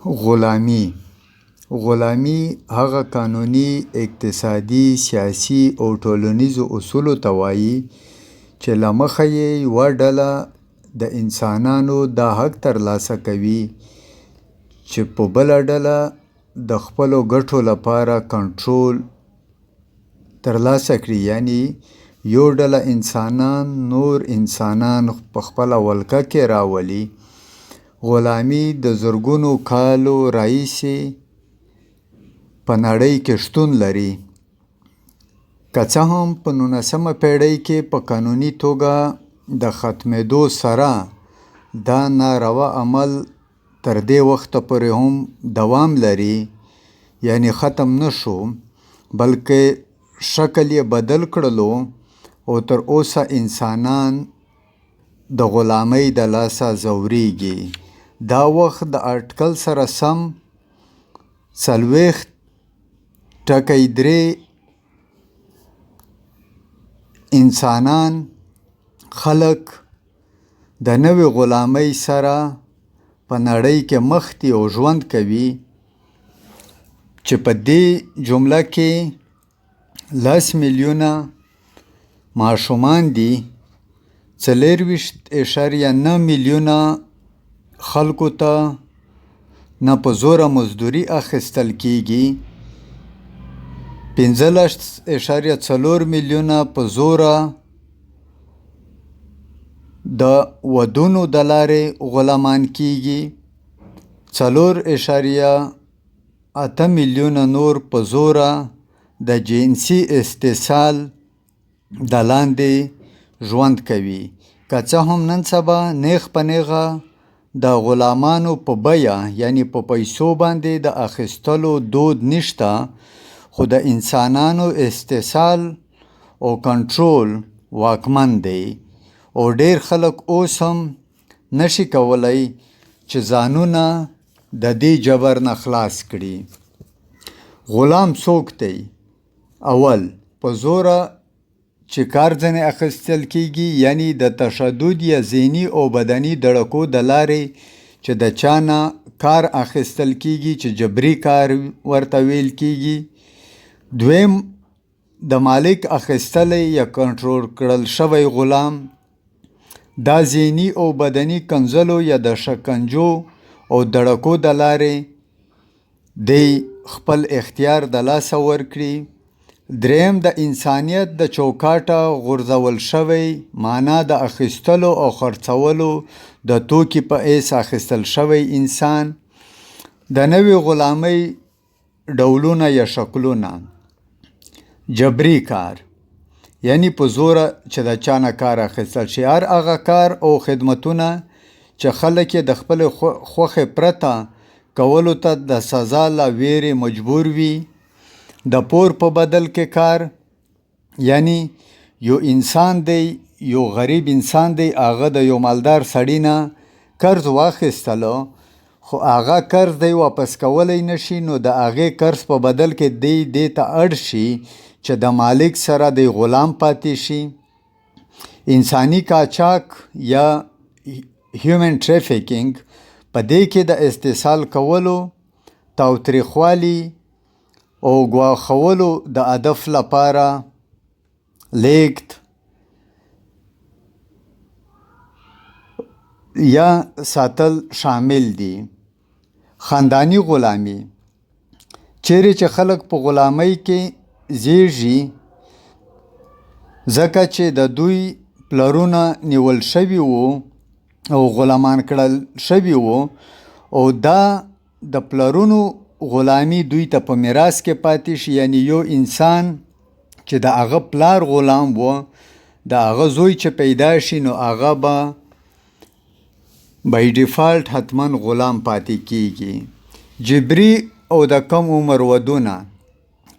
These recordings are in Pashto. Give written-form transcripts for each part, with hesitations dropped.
غلامي هغه قانوني، اقتصادي، سیاسي او ټولنیزو اصولو ته وایي چې له مخه یې یوه ډله د انسانانو دا حق ترلاسه کوي چې په بله ډله د خپلو ګټو لپاره کنټرول ترلاسه کړي. یعنی یو ډله انسانان نور انسانان په خپله ولکه کې راولي. غلامي د زرګونو کالو راهیسې په نړۍ کې شتون لري، که څه هم په 19مه پېړۍ کې په قانوني توګه د ختمېدو سره دا ناروا عمل تر دې وخته پورې هم دوام لري، یعنی ختم نه شو، بلکې شکل یې بدل کړلو او تر اوسه انسانان د غلامۍ د لاسه ځورېږي. دا وخت د اټکل سره سم 40.3 انسانان خلق د نوې غلامۍ سره په نړۍ کې مخ دي او ژوند کوي، چې په دې جمله کې 10 میلیونه ماشومان دي، 4.9 میلیونه خلکو ته نه په زوره مزدوري اخیستل کیږي، 15.4 میلیونه په زوره د ودونو د لارې غلامان کیږي، 4.8 میلیونه نور په زوره د جنسي استحصال د لاندې ژوند کوي. که څه هم نن سبا نیغ په نیغه د غلامانو په بیه، یعنی په پیسو باندې د اخیستلو دود نشته، خو د انسانانو استحصال او کنټرول واکمن دی او ډیر خلک اوس هم نشي کولی چې ځانونه د دې جبر نه خلاص کړي. غلام څوک دی؟ اول، په زوره چې کار ځنې اخیستل کیږي، یعنی د تشدد یا ذهني او بدني دړکو د لارې چې د چا نه کار اخیستل کیږي، چې جبري کار ورته ویل کیږي. دویم، د مالک اخیستلی یا کنټرول کړل شوی غلام، دا ذهني او بدني کنځلو یا د شکنجو او دړکو د لارې دی خپل اختیار د لاسه ورکړي. دریم، د انسانیت د چوکاټه غورځول شوی، معنا د اخیستلو او خرڅولو د توکي په حیث اخیستل شوی انسان. د نوې غلامۍ ډولونه یا شکلونه: جبري کار، یعنی په زوره چې د چا نه کار اخیستل شي. هر هغه کار او خدمتونه چې خلک یې د خپلې خوښې پرته کولو ته د سزا له ویرې مجبور وي. د پور په بدل کې کار، یعنی یو انسان دی، یو غریب انسان دی، هغه د یو مالدار سړي نه قرض واخیستلو، خو هغه قرض دی واپس کولی نشي، نو د هغې قرض په بدل کې دی دې ته اړ شي چې د مالک سره دی غلام پاتې شي. انساني قاچاق یا هیومن ټریفیکینګ، په دې کې د استحصال کولو، تاوتریخوالي او ګواښولو د هدف لپاره لیږد یا ساتل شامل دي. خانداني غلامي، چیرې چې خلک په غلامۍ کې زیږي ځکه چې د دوی پلرونه نیول شوي وو او غلامان کړل شوي وو، او دا د پلرونو غلامي دوی ته په میراث کې پاتې شي. یعنی یو انسان چې د هغه پلار غلام و، د هغه زوی چې پیدا شي، نو هغه به بای ډیفالټ حتما غلام پاتې کیږي. جبري او د کم عمر ودونه،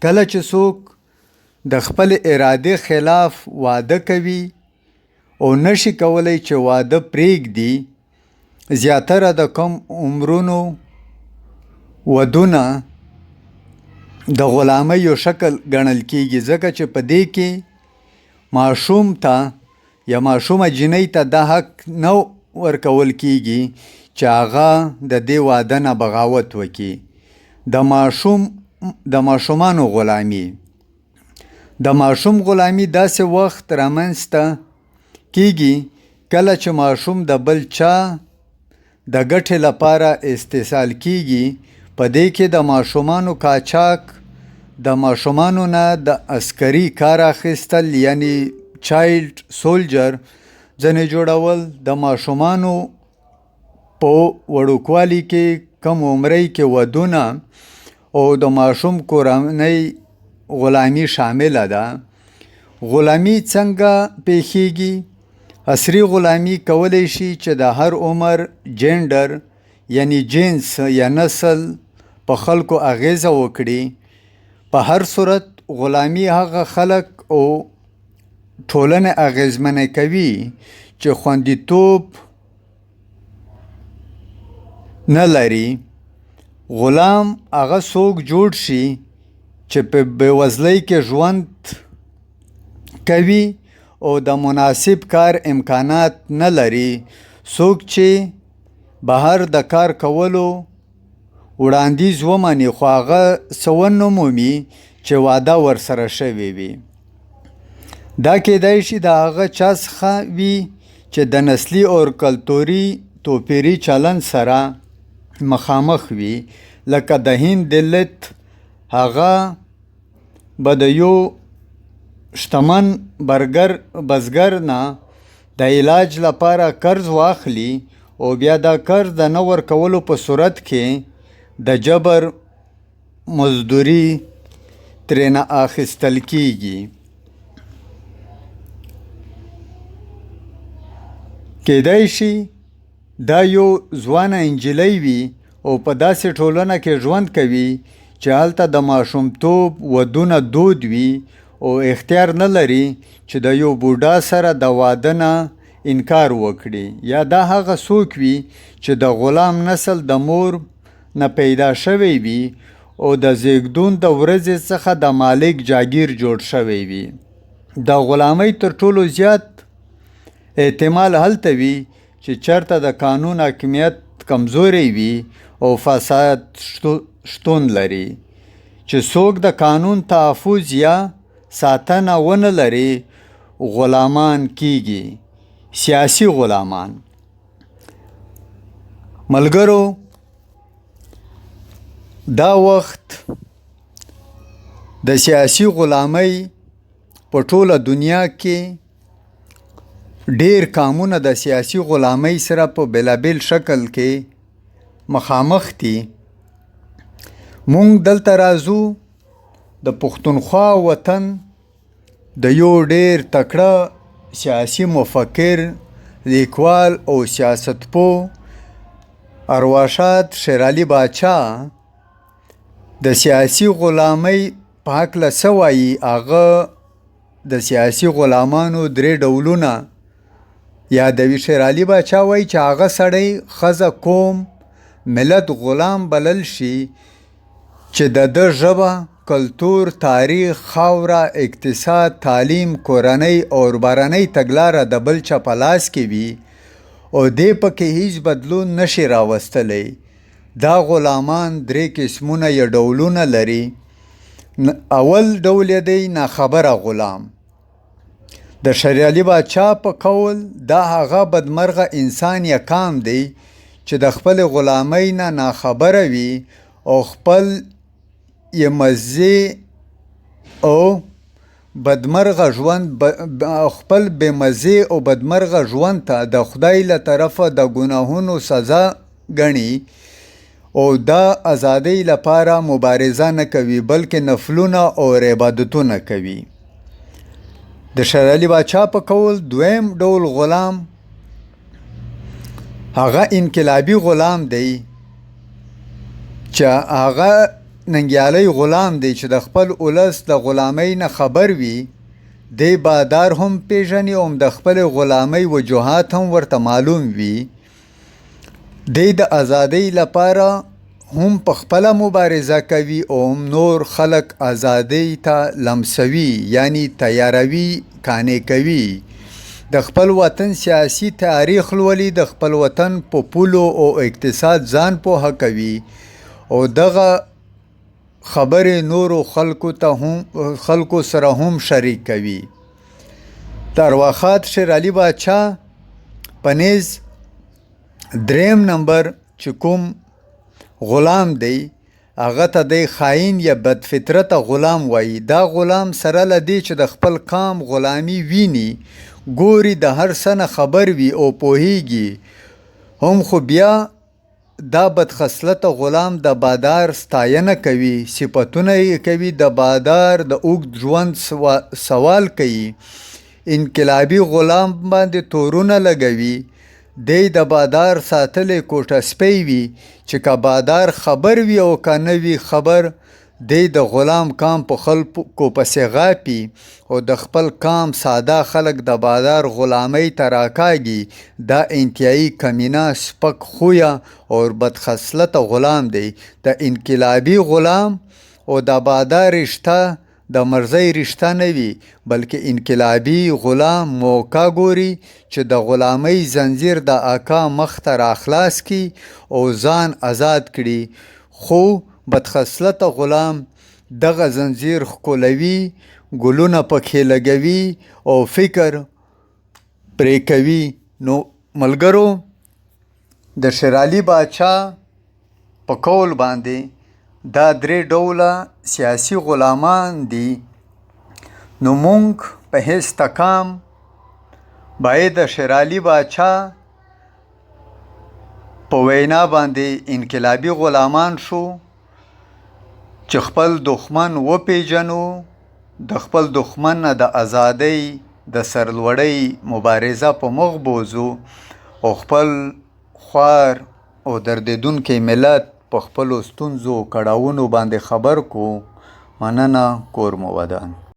کله چې څوک د خپل ارادې خلاف واده کوي او نشي کولی چې واده پرېږدي، زیاتره د کم عمرونو ودونه د غلامۍ یو شکل ګڼل کیږي، ځکه چې په دې کې ماشوم ته یا ماشومه جنۍ ته دا حق نه ورکول کیږي چې هغه د دې واده نه بغاوت وکړي. د ماشومانو غلامي. د ماشوم غلامي داسې وخت رامنځته کیږي کله چې ماشوم د بل چا د ګټې لپاره استحصال کیږي. په دې کې د ماشومانو قاچاق، د ماشومانو نه د عسکري کار اخیستل یعنی چایلډ سولجر ځنې جوړول، د ماشومانو په وړوکوالي کې کم عمرۍ کې ودونه او د ماشوم کورنۍ غلامي شامله ده. غلامي څنګه پیښیږي؟ عصري غلامي کولی شي چې د هر عمر، جینډر یعنی جنس یا نسل په خلکو اغیزه وکړي. په هر صورت غلامي هغه خلک او ټولنه اغیزمنه کوي چې خوندیتوب نه لري. غلام هغه څوک جوړ شي چې په بېوزلۍ کې ژوند کوي او د مناسب کار امکانات نه لري. څوک چې بهر د کار کولو وړاندیز ومني خو هغه څه ونه مومي چې واده ورسره شوی وي. دا کیدای شي د هغه چا څخه وي چې د نسلي او کلتوري توپیري چلند سره مخامخ وي. لکه د هند دلت، هغه به د یو شتمن بزګر نه د علاج لپاره قرض واخلي او بیا دا قرض د نه ورکولو په صورت کې د جبر مزدوري ترېنه اخیستل کیږي. کیدای شي دا یو ځوانه نجلۍ وي او په داسې ټولنه کې ژوند کوي چې هلته د ماشومتوب ودونه دود وي او اختیار نه لري چې د یو بوډا سره د واده نه انکار وکړي. یا دا هغه څوک وي چې د غلام نسل د مور نه پیدا شوی وي او د زیږدون د ورځې څخه د مالک جاگیر جوړ شوی وي. د غلامۍ تر ټولو زیات احتمال هلته وي چې چرته د قانون حاکمیت کمزوری وي او فساد شتون لري. چې څوک د قانون تحفظ یا ساتنه ونه لري غلامان کیږي. سیاسی غلامان. ملګرو، دا وخت د سیاسی غلامۍ په ټوله دنیا کې ډیر قومونه د سیاسی غلامۍ سره په بېلابېل شکل کې مخامخ دي. مونږ دلته راځو د پښتونخوا وطن د یو ډیر تکړه سیاسی مفکر، لیکوال او سیاستپوه ارواښاد شېرعلي باچا د سیاسی غلامۍ په هکله څه وایي. هغه د سیاسی غلامانو 3 ډولونه یادوي. شېرعلي باچا وایي چې هغه سړی، ښځه، قوم، ملت غلام بلل شي چې د ده ژبه، کلتور، تاریخ، خاوره، اقتصاد، تعلیم، کورنۍ او بهرنۍ تګلاره د بل چا په لاس کې وي او دې پکې هیڅ بدلون نشي راوستلی. دا غلامان 3 قسمونه یا ډولونه لري. اول ډول یې دی ناخبره غلام. د شېرعلي باچا په قول دا هغه بدمرغه انسان یا قام دی چې د خپل غلامۍ نه ناخبره وي او خپل یې مزې او بدمرغه ژوند خپل بېمزې او بدمرغه ژوند ته د خدای له طرفه د ګناهونو سزا ګڼي او دا ازادۍ لپاره مبارزه نه کوي بلکې نفلونه او عبادتونه کوي. د شېرعلي باچا په قول دویم ډول غلام هغه انقلابي غلام دی چې هغه ننګیالی غلام دی چې د خپل ولس د غلامۍ نه خبر وي. دی بادار هم پیژني او د خپل غلامۍ وجوهات هم ورته معلوم وي. دی د ازادۍ لپاره هم په خپله مبارزه کوي او هم نور خلق ازادۍ ته لمسوي یعنی تیاروي، قانع کوي. د خپل وطن سیاسي تاریخ لولي، د خپل وطن په پولو او اقتصاد ځان پوهه کوي او دغه خبرې نورو خلکو سره هم شریک کوي. د ارواښاد شیر علي باچا په نیز دریم نمبر چې کوم غلام دی هغه ته دی خاین یا بدفطرته غلام وایي. دا غلام سره له دې چې د خپل قام غلامي ویني، ګوري، د هر څه نه خبر وي او پوهیږي هم، خو بیا دا بدخصلته غلام د بادار ستاینه کوي، صفتونه یې کوي، د بادار د اوږد ژوند سوال کوي، انقلابي غلام باندې تورونه لګوي. دی د بادار ساتلی کوټه سپی وي چې که بادار خبر وي او که نه وي خبر، دی د غلام کام په خلکو پسې غاپي او د خپل کام ساده خلک د بادار غلامۍ ته راکاږي. دا انتهایی کمینه، سپک خویه او بدخصلته غلام دی. د انقلابي غلام او د بادار رشته د مرزۍ رشته نه وي، بلکې انقلابي غلام موقع ګوري چې د غلامۍ زنځیر د اکا مخ ته راخلاص کړي او ځان آزاد کړي. خو بدخصلته غلام دغه زنځیر ښکلوي، ګلونه پکې لګوي او فکر پرې کوي. نو ملګرو، د شیر علي باچا په قول باندې دا درې ډوله سیاسي غلامان دي. نو مونږ په هیڅ تکام باید د شیر علي باچا په وینا باندې انقلابي غلامان شو چې خپل دښمن وپیژنو، د خپل دښمن نه د ازادۍ د سرلوړۍ مبارزه په مخ بوځو او خپل خوار او دردیدونکی ملت په خپلو ستونزو کړاوونو باندې خبر کو. مننه. کور مو ودان.